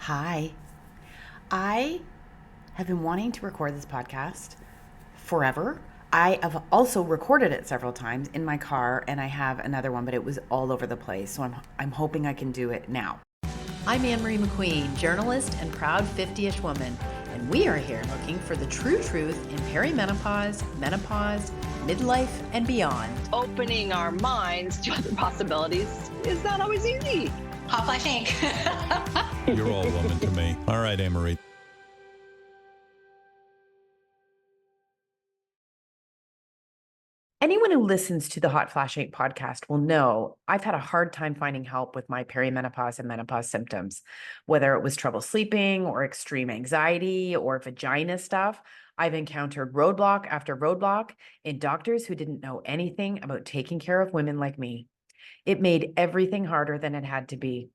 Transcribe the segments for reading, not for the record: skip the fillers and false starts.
Hi. I have been wanting to record this podcast forever. I have also recorded it several times in my car, and I have another one, but it was all over the place. So I'm hoping I can do it now. I'm Anne Marie McQueen, journalist and proud 50-ish woman, and we are here looking for the true truth in perimenopause, menopause, midlife, and beyond. Opening our minds to other possibilities is not always easy. Hotflash Inc. You're all woman to me. All right, Anne Marie. Anyone who listens to the Hotflash Inc. podcast will know I've had a hard time finding help with my perimenopause and menopause symptoms, whether it was trouble sleeping or extreme anxiety or vagina stuff. I've encountered roadblock after roadblock in doctors who didn't know anything about taking care of women like me. It made everything harder than it had to be.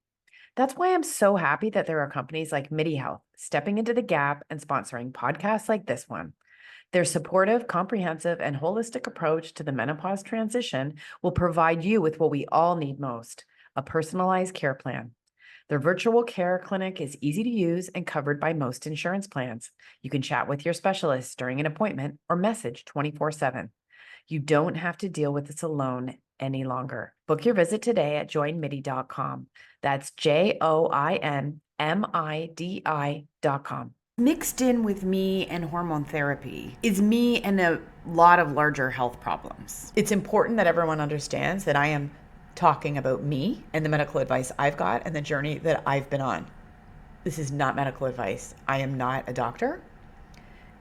That's why I'm so happy that there are companies like MidiHealth stepping into the gap and sponsoring podcasts like this one. Their supportive, comprehensive, and holistic approach to the menopause transition will provide you with what we all need most, a personalized care plan. Their virtual care clinic is easy to use and covered by most insurance plans. You can chat with your specialist during an appointment or message 24/7. You don't have to deal with this alone any longer. Book your visit today at joinmidi.com. That's joinmidi.com. Mixed in with me and hormone therapy is me and a lot of larger health problems. It's important that everyone understands that I am talking about me and the medical advice I've got and the journey that I've been on. This is not medical advice. I am not a doctor.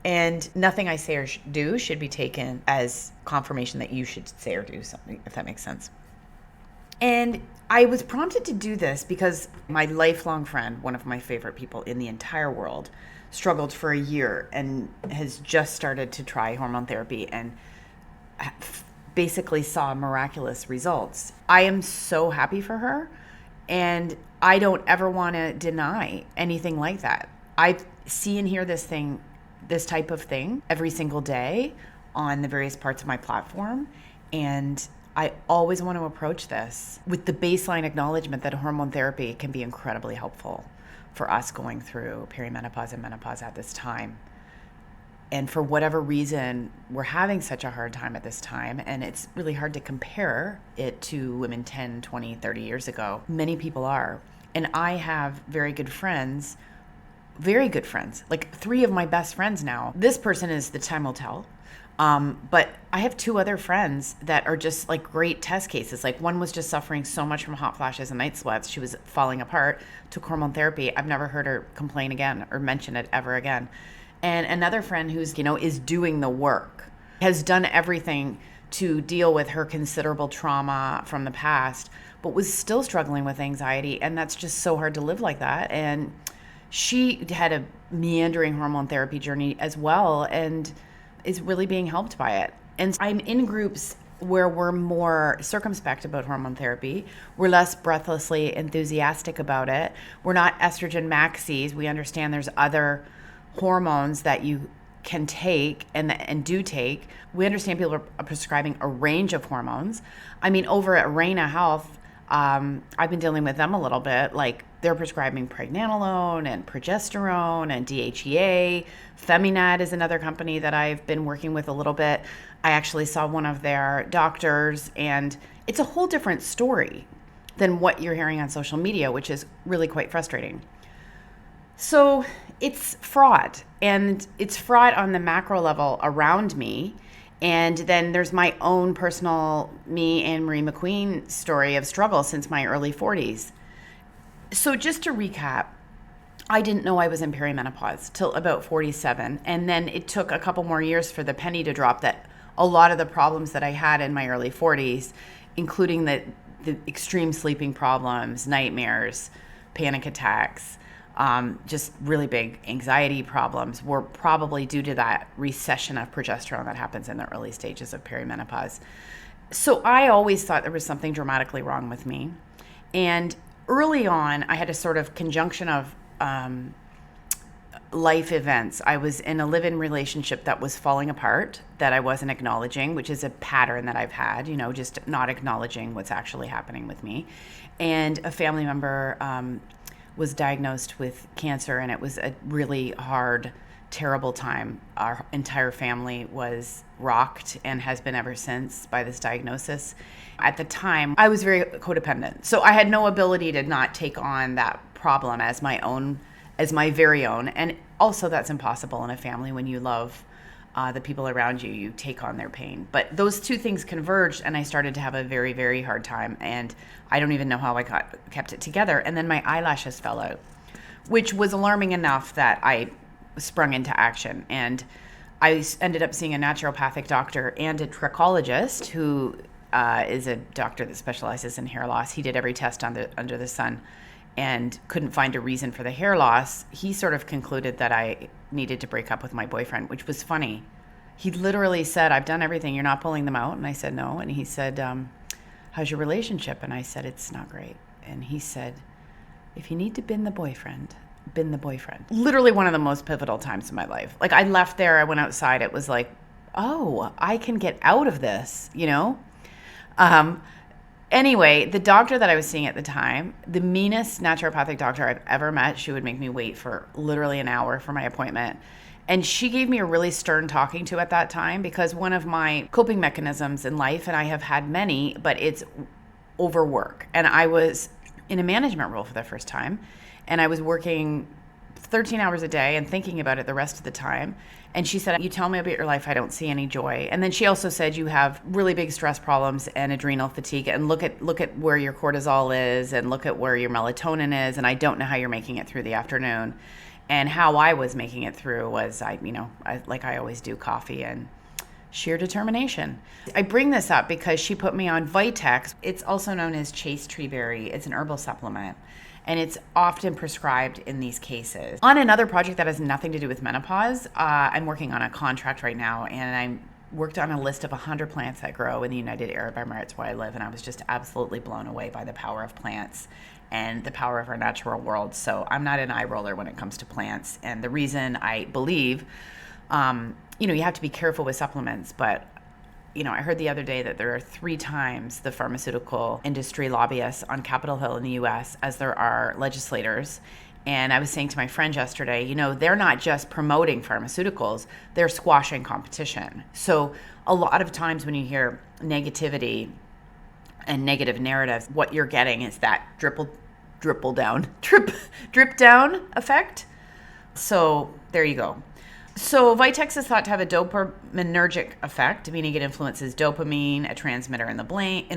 And nothing I say or do should be taken as confirmation that you should say or do something, if that makes sense. And I was prompted to do this because my lifelong friend, one of my favorite people in the entire world, struggled for a year and has just started to try hormone therapy and basically saw miraculous results. I am so happy for her, and I don't ever want to deny anything like that. I see and hear this type of thing every single day on the various parts of my platform, and I always want to approach this with the baseline acknowledgement that hormone therapy can be incredibly helpful for us going through perimenopause and menopause at this time. And for whatever reason, we're having such a hard time at this time, and it's really hard to compare it to women 10, 20, 30 years ago. Many people are. And I have very good friends, like 3 of my best friends now. This person is the time will tell. But I have 2 other friends that are just like great test cases. Like one was just suffering so much from hot flashes and night sweats. She was falling apart, took hormone therapy. I've never heard her complain again or mention it ever again. And another friend who's, is doing the work, has done everything to deal with her considerable trauma from the past, but was still struggling with anxiety. And that's just so hard to live like that. And she had a meandering hormone therapy journey as well, and is really being helped by it. And I'm in groups where we're more circumspect about hormone therapy. We're less breathlessly enthusiastic about it. We're not estrogen maxis. We understand there's other hormones that you can take and do take. We understand people are prescribing a range of hormones. I mean, over at Reina Health, I've been dealing with them a little bit. Like they're prescribing pregnenolone and progesterone and DHEA. Feminat is another company that I've been working with a little bit. I actually saw one of their doctors, and it's a whole different story than what you're hearing on social media, which is really quite frustrating. So it's fraud, and it's fraud on the macro level around me. And then there's my own personal, me, Anne Marie McQueen story of struggle since my early 40s. So just to recap, I didn't know I was in perimenopause till about 47. And then it took a couple more years for the penny to drop that a lot of the problems that I had in my early 40s, including the extreme sleeping problems, nightmares, panic attacks, just really big anxiety problems, were probably due to that recession of progesterone that happens in the early stages of perimenopause. So I always thought there was something dramatically wrong with me. And early on, I had a sort of conjunction of life events. I was in a live-in relationship that was falling apart, that I wasn't acknowledging, which is a pattern that I've had, just not acknowledging what's actually happening with me. And a family member was diagnosed with cancer, and it was a really hard, terrible time. Our entire family was rocked and has been ever since by this diagnosis. At the time, I was very codependent. So I had no ability to not take on that problem as my own, as my very own. And also that's impossible in a family when you love the people around you, you take on their pain. But those two things converged, and I started to have a very, very hard time. And I don't even know how I kept it together. And then my eyelashes fell out, which was alarming enough that I sprung into action. And I ended up seeing a naturopathic doctor and a trichologist who is a doctor that specializes in hair loss. He did every test under the sun and couldn't find a reason for the hair loss. He sort of concluded that I needed to break up with my boyfriend, which was funny. He literally said, "I've done everything. You're not pulling them out." And I said, "No." And he said, "How's your relationship?" And I said, "It's not great." And he said, "If you need to bin the boyfriend, bin the boyfriend." Literally one of the most pivotal times in my life. Like, I left there, I went outside. It was like, oh, I can get out of this, you know? Anyway, the doctor that I was seeing at the time, the meanest naturopathic doctor I've ever met, she would make me wait for literally an hour for my appointment. And she gave me a really stern talking to at that time, because one of my coping mechanisms in life, and I have had many, but it's overwork. And I was in a management role for the first time, and I was working 13 hours a day and thinking about it the rest of the time. And she said, "You tell me about your life, I don't see any joy." And then she also said, "You have really big stress problems and adrenal fatigue, and look at where your cortisol is, and look at where your melatonin is, and I don't know how you're making it through the afternoon." And how I was making it through was, I like I always do, coffee and sheer determination. I bring this up because she put me on Vitex. It's also known as chase tree berry. It's an herbal supplement, and it's often prescribed in these cases. On another project that has nothing to do with menopause, I'm working on a contract right now, and I worked on a list of 100 plants that grow in the United Arab Emirates where I live, and I was just absolutely blown away by the power of plants and the power of our natural world. So I'm not an eye roller when it comes to plants. And the reason I believe, you have to be careful with supplements, but I heard the other day that there are 3 times the pharmaceutical industry lobbyists on Capitol Hill in the U.S. as there are legislators. And I was saying to my friend yesterday, they're not just promoting pharmaceuticals, they're squashing competition. So a lot of times when you hear negativity and negative narratives, what you're getting is that drip down effect. So there you go. So Vitex is thought to have a dopaminergic effect, meaning it influences dopamine, a transmitter in the brain.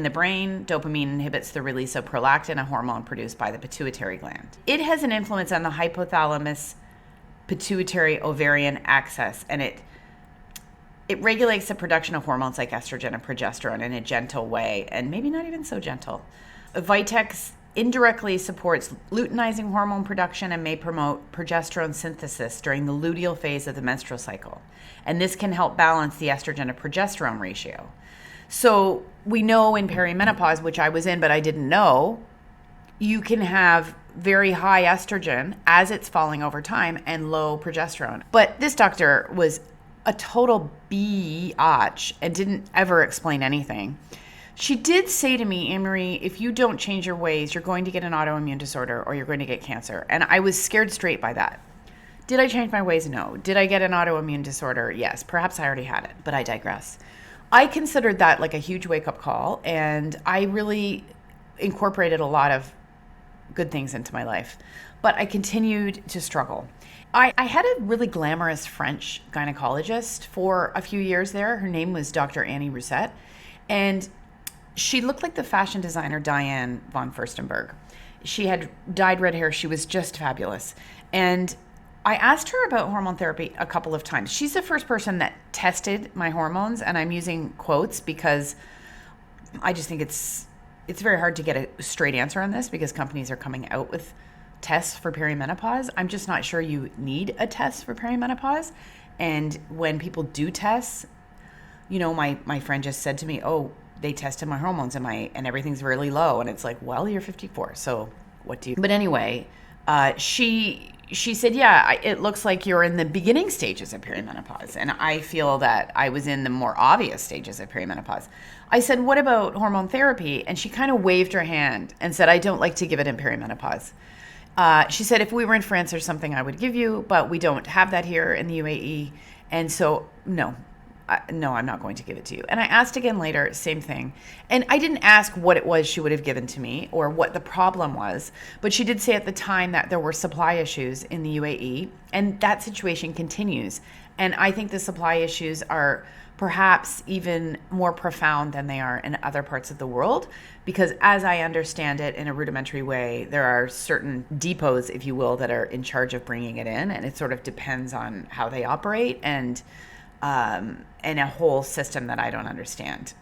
Dopamine inhibits the release of prolactin, a hormone produced by the pituitary gland. It has an influence on the hypothalamus pituitary ovarian axis, and it regulates the production of hormones like estrogen and progesterone in a gentle way, and maybe not even so gentle. Vitex indirectly supports luteinizing hormone production and may promote progesterone synthesis during the luteal phase of the menstrual cycle. And this can help balance the estrogen to progesterone ratio. So we know in perimenopause, which I was in but I didn't know, you can have very high estrogen as it's falling over time and low progesterone. But this doctor was a total biatch and didn't ever explain anything. She did say to me, "Anne Marie, if you don't change your ways, you're going to get an autoimmune disorder or you're going to get cancer." And I was scared straight by that. Did I change my ways? No. Did I get an autoimmune disorder? Yes. Perhaps I already had it, but I digress. I considered that like a huge wake-up call, and I really incorporated a lot of good things into my life. But I continued to struggle. I had a really glamorous French gynecologist for a few years there. Her name was Dr. Annie Rousset, and she looked like the fashion designer Diane von Furstenberg. She had dyed red hair. She was just fabulous. And I asked her about hormone therapy a couple of times. She's the first person that tested my hormones, and I'm using quotes because I just think it's very hard to get a straight answer on this because companies are coming out with tests for perimenopause. I'm just not sure you need a test for perimenopause. And when people do tests, my friend just said to me, "Oh, they tested my hormones and everything's really low." And it's like, well, you're 54. So what do you, but anyway, she said, "Yeah, it looks like you're in the beginning stages of perimenopause." And I feel that I was in the more obvious stages of perimenopause. I said, "What about hormone therapy?" And she kind of waved her hand and said, "I don't like to give it in perimenopause." She said, if we were in France or something, I would give you, but we don't have that here in the UAE. And so, no, I'm not going to give it to you. And I asked again later, same thing. And I didn't ask what it was she would have given to me or what the problem was, but she did say at the time that there were supply issues in the UAE, and that situation continues. And I think the supply issues are perhaps even more profound than they are in other parts of the world, because as I understand it in a rudimentary way, there are certain depots, if you will, that are in charge of bringing it in, and it sort of depends on how they operate and a whole system that I don't understand.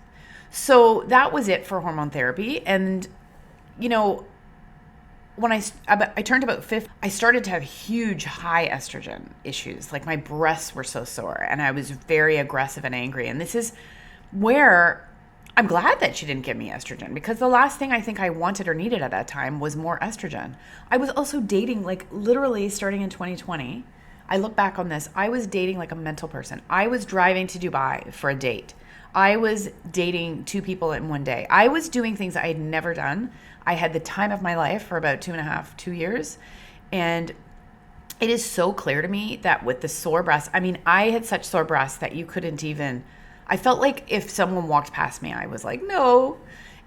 So that was it for hormone therapy. And, you know, when I turned about 50, I started to have huge high estrogen issues. Like my breasts were so sore and I was very aggressive and angry. And this is where I'm glad that she didn't give me estrogen, because the last thing I think I wanted or needed at that time was more estrogen. I was also dating, like literally starting in 2020. I look back on this, I was dating like a mental person. I was driving to Dubai for a date. I was dating 2 people in one day. I was doing things I had never done. I had the time of my life for about 2 years. And it is so clear to me that with the sore breasts, I mean, I had such sore breasts that you couldn't even, I felt like if someone walked past me, I was like, no.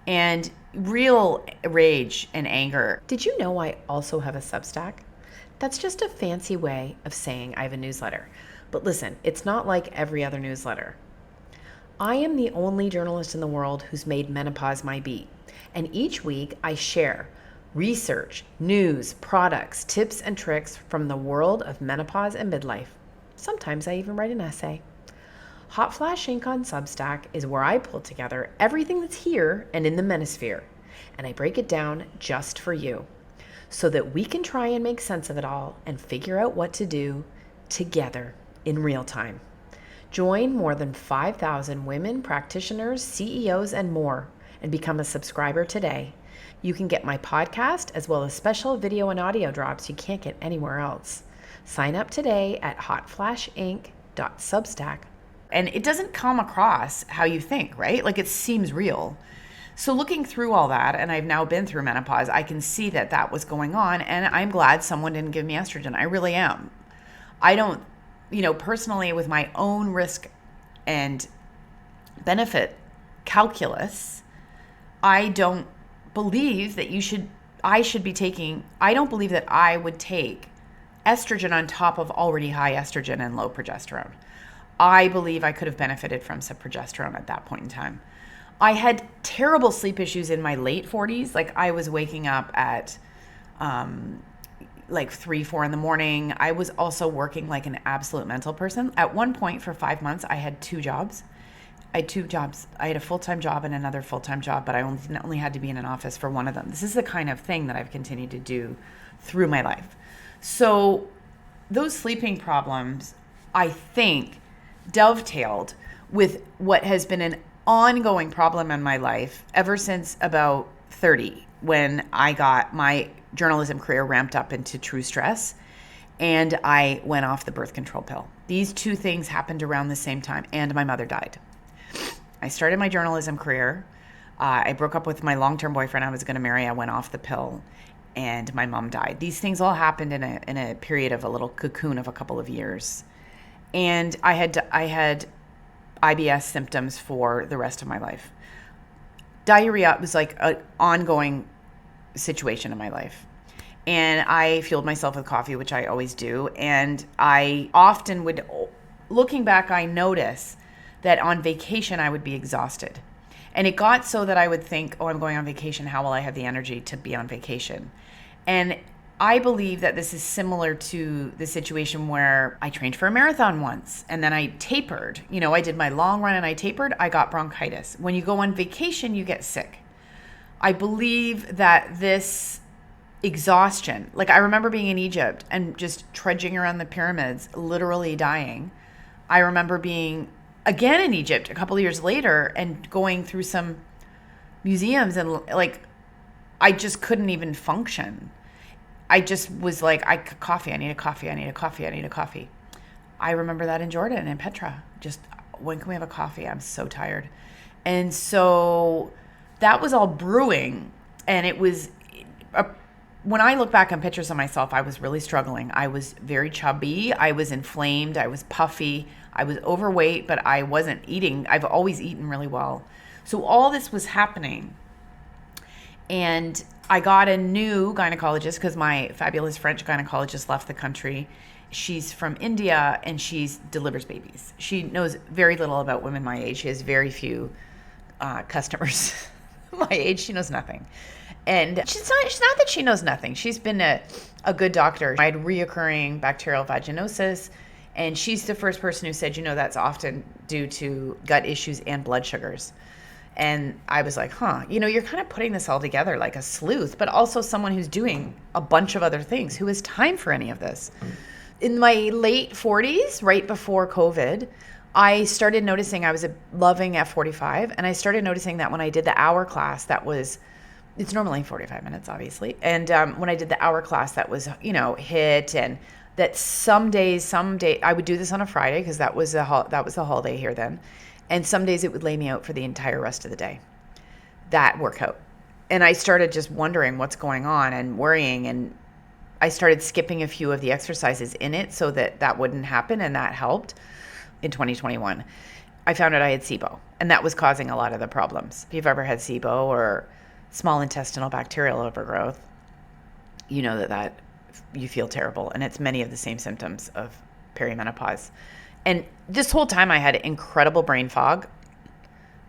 And real rage and anger. Did you know I also have a Substack? That's just a fancy way of saying I have a newsletter. But listen, it's not like every other newsletter. I am the only journalist in the world who's made menopause my beat. And each week I share research, news, products, tips, and tricks from the world of menopause and midlife. Sometimes I even write an essay. Hotflash Inc. on Substack is where I pull together everything that's here and in the menosphere, and I break it down just for you, so that we can try and make sense of it all and figure out what to do together in real time. Join more than 5,000 women practitioners, CEOs, and more, and become a subscriber today. You can get my podcast as well as special video and audio drops you can't get anywhere else. Sign up today at hotflashinc.substack. And it doesn't come across how you think, right? Like it seems real. So looking through all that, and I've now been through menopause, I can see that that was going on, and I'm glad someone didn't give me estrogen. I really am. I don't, personally with my own risk and benefit calculus, I don't believe that I don't believe that I would take estrogen on top of already high estrogen and low progesterone. I believe I could have benefited from some progesterone at that point in time. I had terrible sleep issues in my late 40s. Like I was waking up at 3, 4 in the morning. I was also working like an absolute mental person. At one point for 5 months, I had 2 jobs. I had a full-time job and another full-time job, but I only had to be in an office for one of them. This is the kind of thing that I've continued to do through my life. So those sleeping problems, I think, dovetailed with what has been an ongoing problem in my life ever since about 30, when I got my journalism career ramped up into true stress and I went off the birth control pill. These 2 things happened around the same time, and my mother died. I started my journalism career. I broke up with my long-term boyfriend I was going to marry. I went off the pill, and my mom died. These things all happened in a period of a little cocoon of a couple of years. And I had IBS symptoms for the rest of my life. Diarrhea was like an ongoing situation in my life. And I fueled myself with coffee, which I always do. And I often would, looking back, I notice that on vacation I would be exhausted. And it got so that I would think, oh, I'm going on vacation. How will I have the energy to be on vacation? And I believe that this is similar to the situation where I trained for a marathon once and then I tapered. I did my long run and I tapered. I got bronchitis. When you go on vacation, you get sick. I believe that this exhaustion, like I remember being in Egypt and just trudging around the pyramids, literally dying. I remember being again in Egypt a couple of years later and going through some museums and like I just couldn't even function. I just was like, I need a coffee. I remember that in Jordan and Petra. Just, when can we have a coffee? I'm so tired. And so that was all brewing, and it was when I look back on pictures of myself, I was really struggling. I was very chubby. I was inflamed. I was puffy. I was overweight, but I wasn't eating. I've always eaten really well. So all this was happening. And I got a new gynecologist because my fabulous French gynecologist left the country. She's from India and she delivers babies. She knows very little about women my age. She has very few customers my age. She knows nothing. And she's not that she knows nothing. She's been a good doctor. I had reoccurring bacterial vaginosis, and she's the first person who said, that's often due to gut issues and blood sugars. And I was like, you're kind of putting this all together like a sleuth, but also someone who's doing a bunch of other things. Who has time for any of this? In my late 40s, right before COVID, I started noticing I was loving F45, and I started noticing that when I did the hour class, it's normally 45 minutes, obviously. And when I did the hour class, that was, hit, and that some days, I would do this on a Friday because that was the holiday here then. And some days it would lay me out for the entire rest of the day, that workout. And I started just wondering what's going on and worrying. And I started skipping a few of the exercises in it so that wouldn't happen. And that helped. In 2021, I found out I had SIBO, and that was causing a lot of the problems. If you've ever had SIBO or small intestinal bacterial overgrowth, you know that you feel terrible. And it's many of the same symptoms of perimenopause. And this whole time I had incredible brain fog,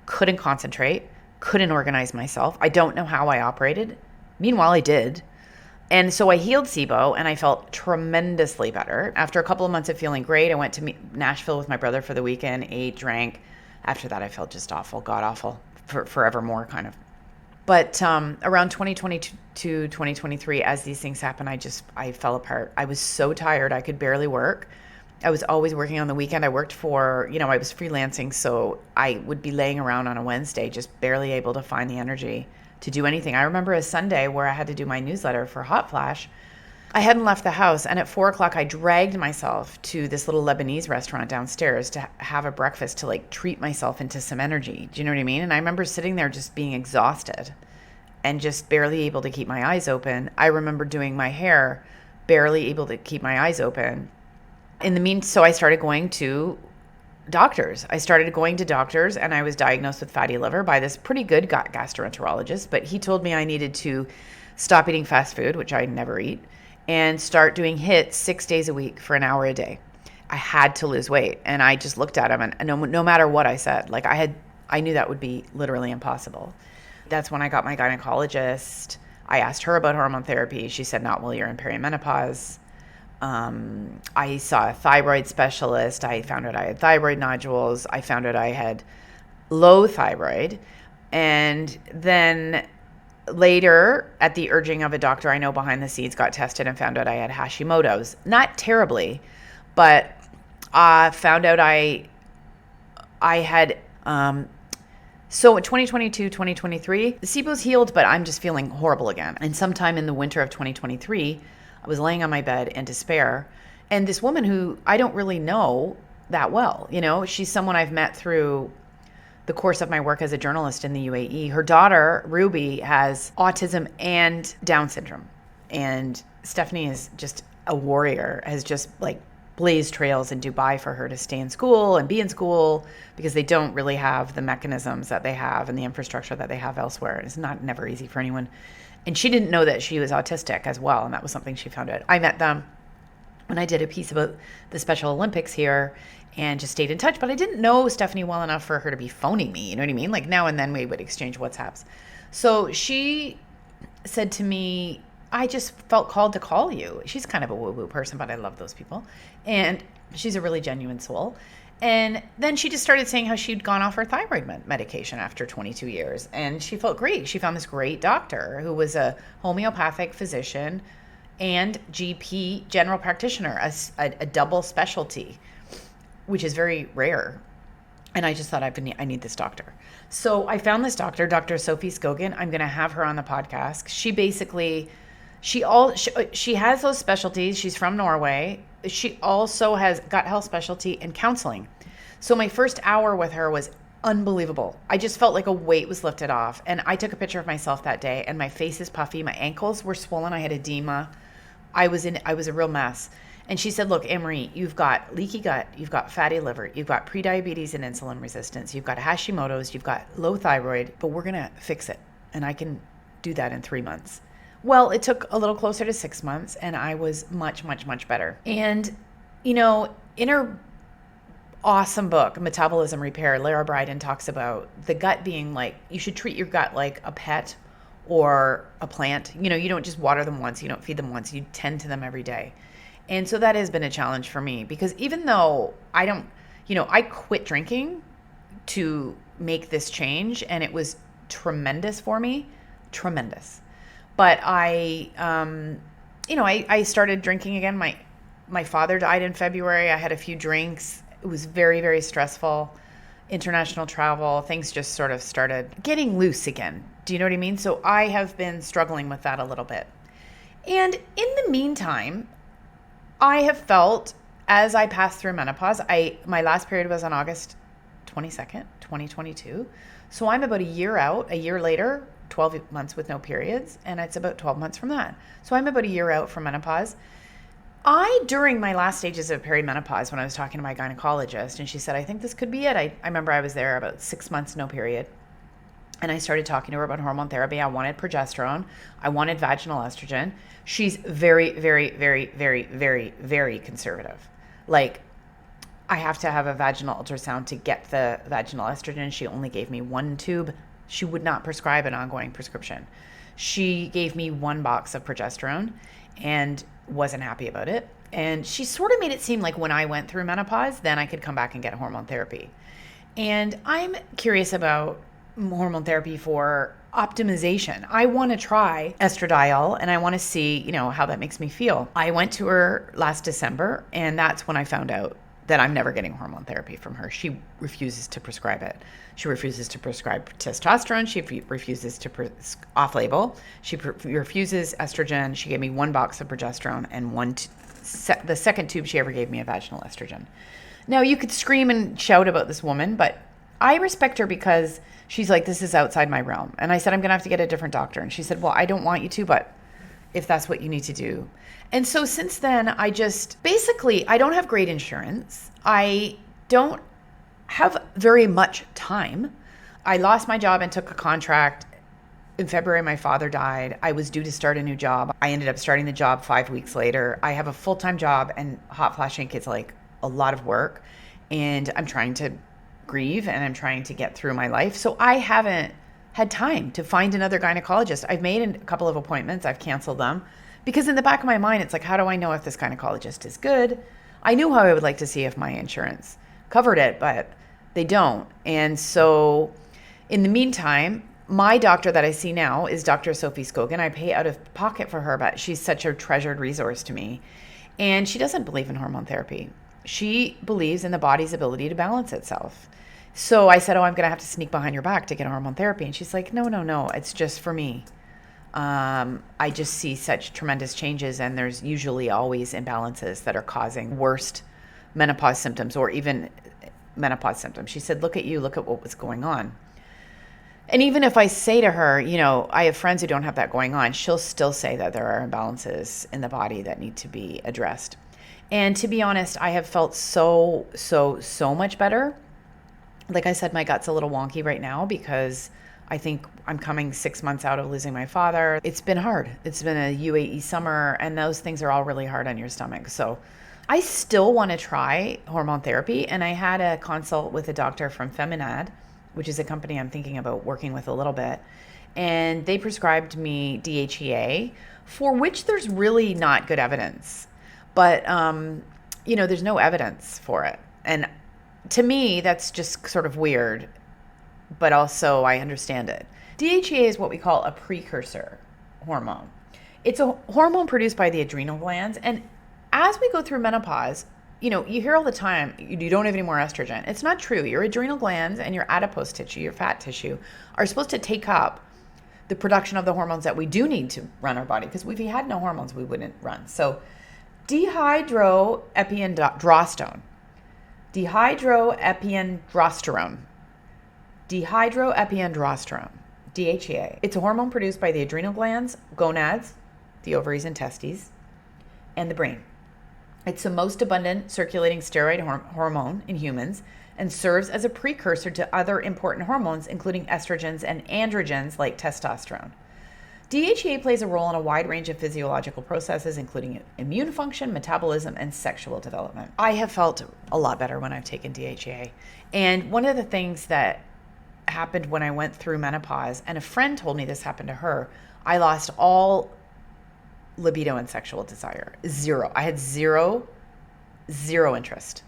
couldn't concentrate, couldn't organize myself. I don't know how I operated. Meanwhile, I did. And so I healed SIBO, and I felt tremendously better. After a couple of months of feeling great, I went to Nashville with my brother for the weekend, ate, drank. After that, I felt just awful, god awful, forevermore kind of. But around 2022, 2023, as these things happen, I fell apart. I was so tired, I could barely work. I was always working on the weekend. I worked for, I was freelancing, so I would be laying around on a Wednesday, just barely able to find the energy to do anything. I remember a Sunday where I had to do my newsletter for Hotflash. I hadn't left the house, and at 4:00 I dragged myself to this little Lebanese restaurant downstairs to have a breakfast to treat myself into some energy. Do you know what I mean? And I remember sitting there just being exhausted and just barely able to keep my eyes open. I remember doing my hair, barely able to keep my eyes open. So I started going to doctors. And I was diagnosed with fatty liver by this pretty good gastroenterologist, but he told me I needed to stop eating fast food, which I never eat, and start doing HIIT 6 days a week for an hour a day. I had to lose weight, and I just looked at him, and no matter what I said, I knew that would be literally impossible. That's when I got my gynecologist. I asked her about hormone therapy. She said, not while you're in perimenopause. I saw a thyroid specialist. I found out I had thyroid nodules. I found out I had low thyroid. And then later, at the urging of a doctor I know behind the scenes, got tested and found out I had Hashimoto's. Not terribly, but found out I had... So in 2022, 2023, the SIBO's healed, but I'm just feeling horrible again. And sometime in the winter of 2023, I was laying on my bed in despair, and this woman who I don't really know that well, she's someone I've met through the course of my work as a journalist in the UAE. Her daughter, Ruby, has autism and Down syndrome. And Stephanie is just a warrior, has just blazed trails in Dubai for her to stay in school and be in school, because they don't really have the mechanisms that they have and the infrastructure that they have elsewhere. It's never easy for anyone. And she didn't know that she was autistic as well, and that was something she found out. I met them when I did a piece about the Special Olympics here and just stayed in touch, but I didn't know Stephanie well enough for her to be phoning me, you know what I mean? Now and then we would exchange WhatsApps. So she said to me, I just felt called to call you. She's kind of a woo-woo person, but I love those people. And she's a really genuine soul. And then she just started saying how she'd gone off her thyroid medication after 22 years. And she felt great. She found this great doctor who was a homeopathic physician and GP, general practitioner, a double specialty, which is very rare. And I just thought, I need this doctor. So I found this doctor, Dr. Sophie Skogen. I'm going to have her on the podcast. She basically... She has those specialties. She's from Norway. She also has gut health specialty and counseling. So my first hour with her was unbelievable. I just felt like a weight was lifted off. And I took a picture of myself that day, and my face is puffy. My ankles were swollen. I had edema. I was a real mess. And she said, look, Anne Marie, you've got leaky gut, you've got fatty liver, you've got prediabetes and insulin resistance, you've got Hashimoto's, you've got low thyroid, but we're going to fix it. And I can do that in 3 months. Well, it took a little closer to 6 months, and I was much, much, much better. And, in her awesome book, Metabolism Repair, Lara Bryden talks about the gut being like, you should treat your gut like a pet or a plant. You don't just water them once, you don't feed them once, you tend to them every day. And so that has been a challenge for me, because even though I quit drinking to make this change, and it was tremendous for me, tremendous. But I started drinking again. My father died in February. I had a few drinks. It was very, very stressful. International travel, things just sort of started getting loose again. Do you know what I mean? So I have been struggling with that a little bit. And in the meantime, I have felt, as I passed through menopause, my last period was on August 22nd, 2022. So I'm about a year out, a year later, 12 months with no periods, and it's about 12 months from that. So I'm about a year out from menopause. During my last stages of perimenopause, when I was talking to my gynecologist, and she said, I think this could be it. I remember I was there about 6 months, no period. And I started talking to her about hormone therapy. I wanted progesterone. I wanted vaginal estrogen. She's very, very, very, very, very, very conservative. Like, I have to have a vaginal ultrasound to get the vaginal estrogen. She only gave me 1 tube. She would not prescribe an ongoing prescription. She gave me 1 box of progesterone and wasn't happy about it. And she sort of made it seem like when I went through menopause, then I could come back and get hormone therapy. And I'm curious about hormone therapy for optimization. I want to try estradiol, and I want to see, how that makes me feel. I went to her last December, and that's when I found out that I'm never getting hormone therapy from her. She refuses to prescribe it. She refuses to prescribe testosterone. She refuses to off-label. She refuses estrogen. She gave me 1 box of progesterone and the second tube she ever gave me a vaginal estrogen. Now, you could scream and shout about this woman, but I respect her because she's like, this is outside my realm. And I said, I'm going to have to get a different doctor. And she said, well, I don't want you to, but if that's what you need to do. And so since then, I don't have great insurance. I don't have very much time. I lost my job and took a contract. In February, my father died. I was due to start a new job. I ended up starting the job 5 weeks later. I have a full-time job, and Hotflash Inc. is like a lot of work. And I'm trying to grieve, and I'm trying to get through my life. So I haven't had time to find another gynecologist. I've made a couple of appointments. I've canceled them because in the back of my mind, it's like, how do I know if this gynecologist is good? I knew how I would like to see if my insurance covered it, but they don't. And so in the meantime, my doctor that I see now is Dr. Sophie Scogan. I pay out of pocket for her, but she's such a treasured resource to me. And she doesn't believe in hormone therapy. She believes in the body's ability to balance itself. So I said, I'm going to have to sneak behind your back to get hormone therapy. And she's like, no, it's just for me. I just see such tremendous changes, and there's usually always imbalances that are causing worst menopause symptoms or even menopause symptoms. She said, look at you, look at what was going on. And even if I say to her, I have friends who don't have that going on, she'll still say that there are imbalances in the body that need to be addressed. And to be honest, I have felt so much better. Like I said, my gut's a little wonky right now because I think I'm coming 6 months out of losing my father. It's been hard. It's been a UAE summer, and those things are all really hard on your stomach. So I still want to try hormone therapy. And I had a consult with a doctor from Feminad, which is a company I'm thinking about working with a little bit. And they prescribed me DHEA, for which there's really not good evidence. But, there's no evidence for it. And to me, that's just sort of weird, but also I understand it. DHEA is what we call a precursor hormone. It's a hormone produced by the adrenal glands. And as we go through menopause, you hear all the time, you don't have any more estrogen. It's not true. Your adrenal glands and your adipose tissue, your fat tissue, are supposed to take up the production of the hormones that we do need to run our body. Because if we had no hormones, we wouldn't run. So dehydroepiandrosterone dehydroepiandrosterone, DHEA. It's a hormone produced by the adrenal glands, gonads, the ovaries and testes, and the brain. It's the most abundant circulating steroid hormone in humans and serves as a precursor to other important hormones, including estrogens and androgens like testosterone. DHEA plays a role in a wide range of physiological processes, including immune function, metabolism, and sexual development. I have felt a lot better when I've taken DHEA. And one of the things that happened when I went through menopause, and a friend told me this happened to her, I lost all libido and sexual desire. Zero. I had zero interest.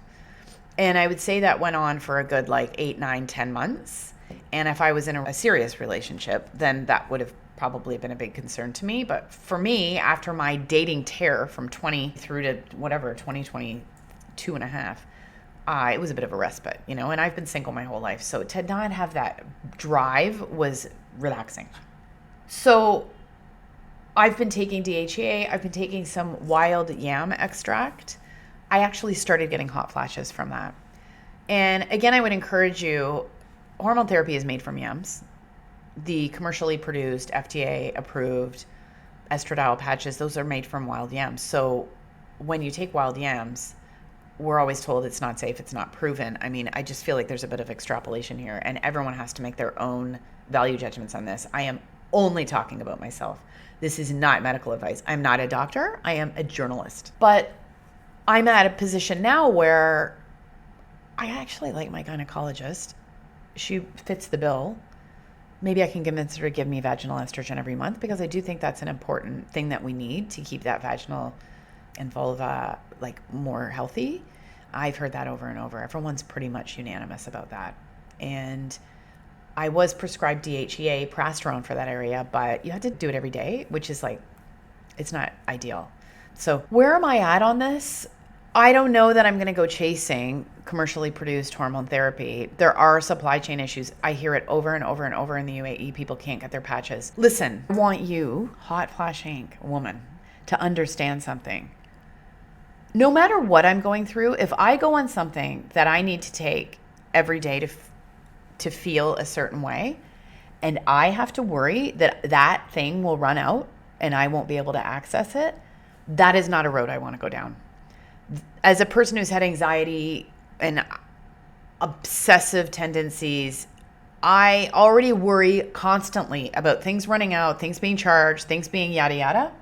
And I would say that went on for a good 8, 9, 10 months. And if I was in a serious relationship, then that would have probably been a big concern to me. But for me, after my dating tear from 20 through to 2022 and a half, it was a bit of a respite, and I've been single my whole life. So to not have that drive was relaxing. So I've been taking DHEA. I've been taking some wild yam extract. I actually started getting hot flashes from that. And again, I would encourage you, hormone therapy is made from yams. The commercially produced, FDA approved estradiol patches, those are made from wild yams. So when you take wild yams, we're always told it's not safe, it's not proven. I mean, I just feel like there's a bit of extrapolation here, and everyone has to make their own value judgments on this. I am only talking about myself. This is not medical advice. I'm not a doctor. I am a journalist. But I'm at a position now where I actually like my gynecologist. She fits the bill. Maybe I can convince her to give me vaginal estrogen every month, because I do think that's an important thing that we need to keep that vaginal and vulva more healthy. I've heard that over and over. Everyone's pretty much unanimous about that. And I was prescribed DHEA, progesterone for that area, but you had to do it every day, which is it's not ideal. So where am I at on this? I don't know that I'm going to go chasing commercially produced hormone therapy. There are supply chain issues. I hear it over and over and over in the UAE. People can't get their patches. Listen, I want you, Hotflash Inc. woman, to understand something. No matter what I'm going through, if I go on something that I need to take every day to feel a certain way, and I have to worry that that thing will run out and I won't be able to access it, that is not a road I want to go down. As a person who's had anxiety and obsessive tendencies, I already worry constantly about things running out, things being charged, things being yada yada.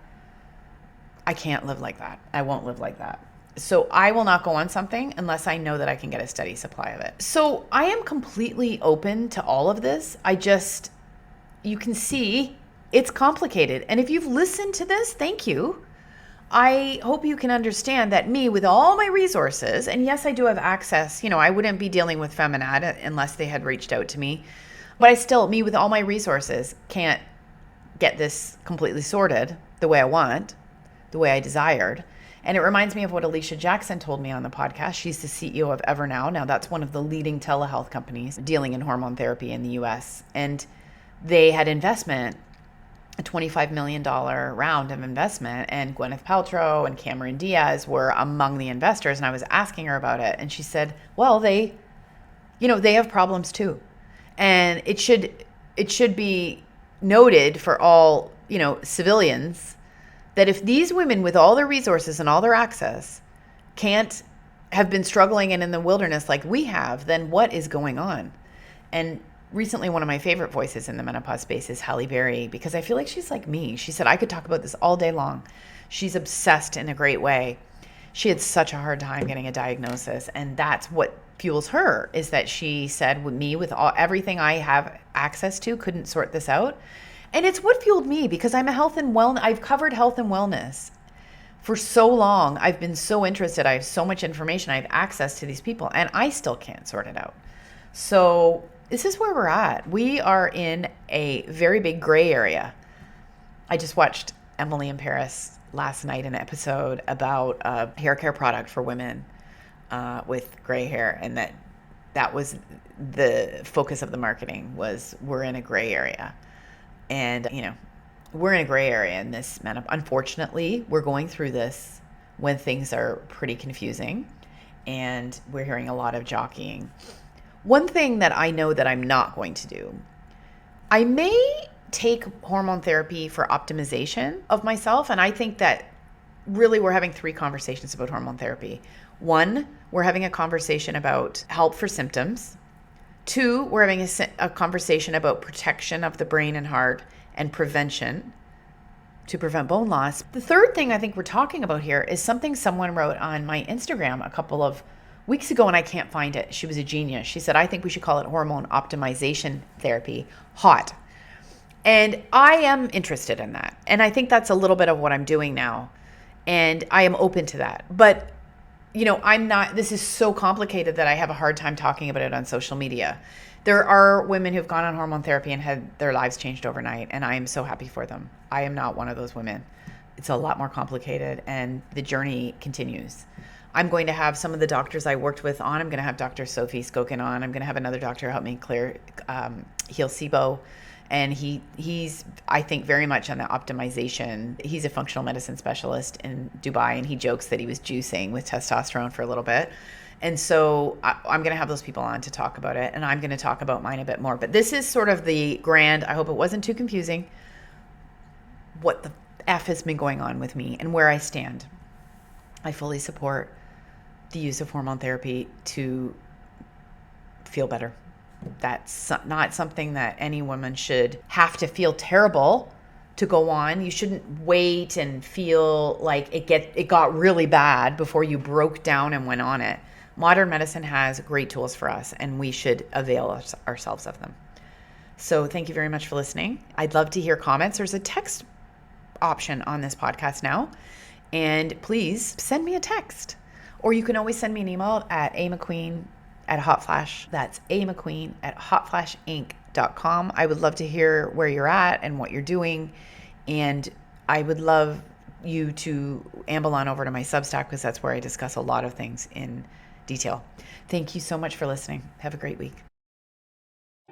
I can't live like that. I won't live like that. So I will not go on something unless I know that I can get a steady supply of it. So I am completely open to all of this. You can see it's complicated. And if you've listened to this, thank you. I hope you can understand that me, with all my resources, and yes, I do have access, I wouldn't be dealing with Feminad unless they had reached out to me, but me with all my resources, can't get this completely sorted the way I want, the way I desired. And it reminds me of what Alicia Jackson told me on the podcast. She's the CEO of EverNow. Now, that's one of the leading telehealth companies dealing in hormone therapy in the US. And they had investment, a $25 million round of investment, and Gwyneth Paltrow and Cameron Diaz were among the investors. And I was asking her about it, and she said, well, they have problems too. And it should be noted for all, civilians, that if these women with all their resources and all their access can't have been struggling and in the wilderness like we have, then what is going on? And recently, one of my favorite voices in the menopause space is Halle Berry, because I feel like she's like me. She said, I could talk about this all day long. She's obsessed in a great way. She had such a hard time getting a diagnosis, and that's what fuels her, is that she said, with me, with everything I have access to, couldn't sort this out. And it's what fueled me, because I'm a health and wellness. I've covered health and wellness for so long. I've been so interested. I have so much information. I have access to these people, and I still can't sort it out. So this is where we're at. We are in a very big gray area. I just watched Emily in Paris last night, an episode about a hair care product for women with gray hair, and that was the focus of the marketing, was we're in a gray area. And, we're in a gray area in this unfortunately, we're going through this when things are pretty confusing, and we're hearing a lot of jockeying. One thing that I know that I'm not going to do, I may take hormone therapy for optimization of myself. And I think that really we're having 3 conversations about hormone therapy. 1, we're having a conversation about help for symptoms. 2, we're having a conversation about protection of the brain and heart and prevention to prevent bone loss. The third thing I think we're talking about here is something someone wrote on my Instagram a couple of weeks ago, and I can't find it. She was a genius. She said, I think we should call it hormone optimization therapy, HOT. And I am interested in that. And I think that's a little bit of what I'm doing now. And I am open to that. But, this is so complicated that I have a hard time talking about it on social media. There are women who've gone on hormone therapy and had their lives changed overnight, and I am so happy for them. I am not one of those women. It's a lot more complicated, and the journey continues. I'm going to have some of the doctors I worked with on. I'm going to have Dr. Sophie Skokin on. I'm going to have another doctor help me heal SIBO. And he's, I think, very much on the optimization. He's a functional medicine specialist in Dubai, and he jokes that he was juicing with testosterone for a little bit. And so I'm going to have those people on to talk about it, and I'm going to talk about mine a bit more. But this is sort of the grand, I hope it wasn't too confusing, what the F has been going on with me and where I stand. I fully support the use of hormone therapy to feel better. That's not something that any woman should have to feel terrible to go on. You shouldn't wait and feel like it got really bad before you broke down and went on it. Modern medicine has great tools for us, and we should avail ourselves of them. So thank you very much for listening. I'd love to hear comments. There's a text option on this podcast now, and please send me a text. Or you can always send me an email at amcqueen@Hotflash. That's amcqueen@hotflashinc.com. I would love to hear where you're at and what you're doing. And I would love you to amble on over to my Substack, because that's where I discuss a lot of things in detail. Thank you so much for listening. Have a great week.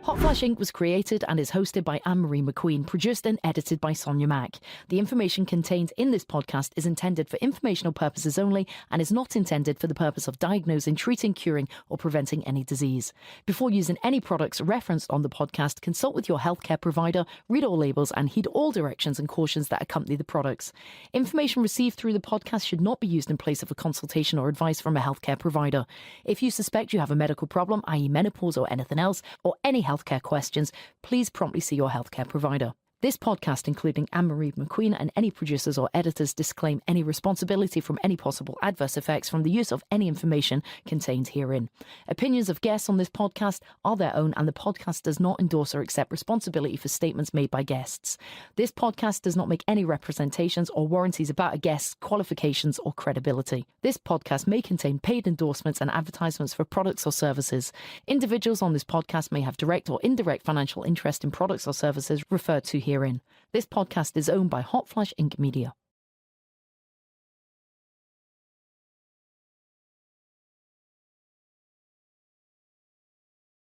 Hotflash Inc. was created and is hosted by Anne Marie McQueen, produced and edited by Sonia Mack. The information contained in this podcast is intended for informational purposes only and is not intended for the purpose of diagnosing, treating, curing, or preventing any disease. Before using any products referenced on the podcast, consult with your healthcare provider, read all labels, and heed all directions and cautions that accompany the products. Information received through the podcast should not be used in place of a consultation or advice from a healthcare provider. If you suspect you have a medical problem, i.e. menopause or anything else, or any healthcare questions, please promptly see your healthcare provider. This podcast, including Anne Marie McQueen and any producers or editors, disclaim any responsibility from any possible adverse effects from the use of any information contained herein. Opinions of guests on this podcast are their own, and the podcast does not endorse or accept responsibility for statements made by guests. This podcast does not make any representations or warranties about a guest's qualifications or credibility. This podcast may contain paid endorsements and advertisements for products or services. Individuals on this podcast may have direct or indirect financial interest in products or services referred to herein. This podcast is owned by Hotflash Inc. Media.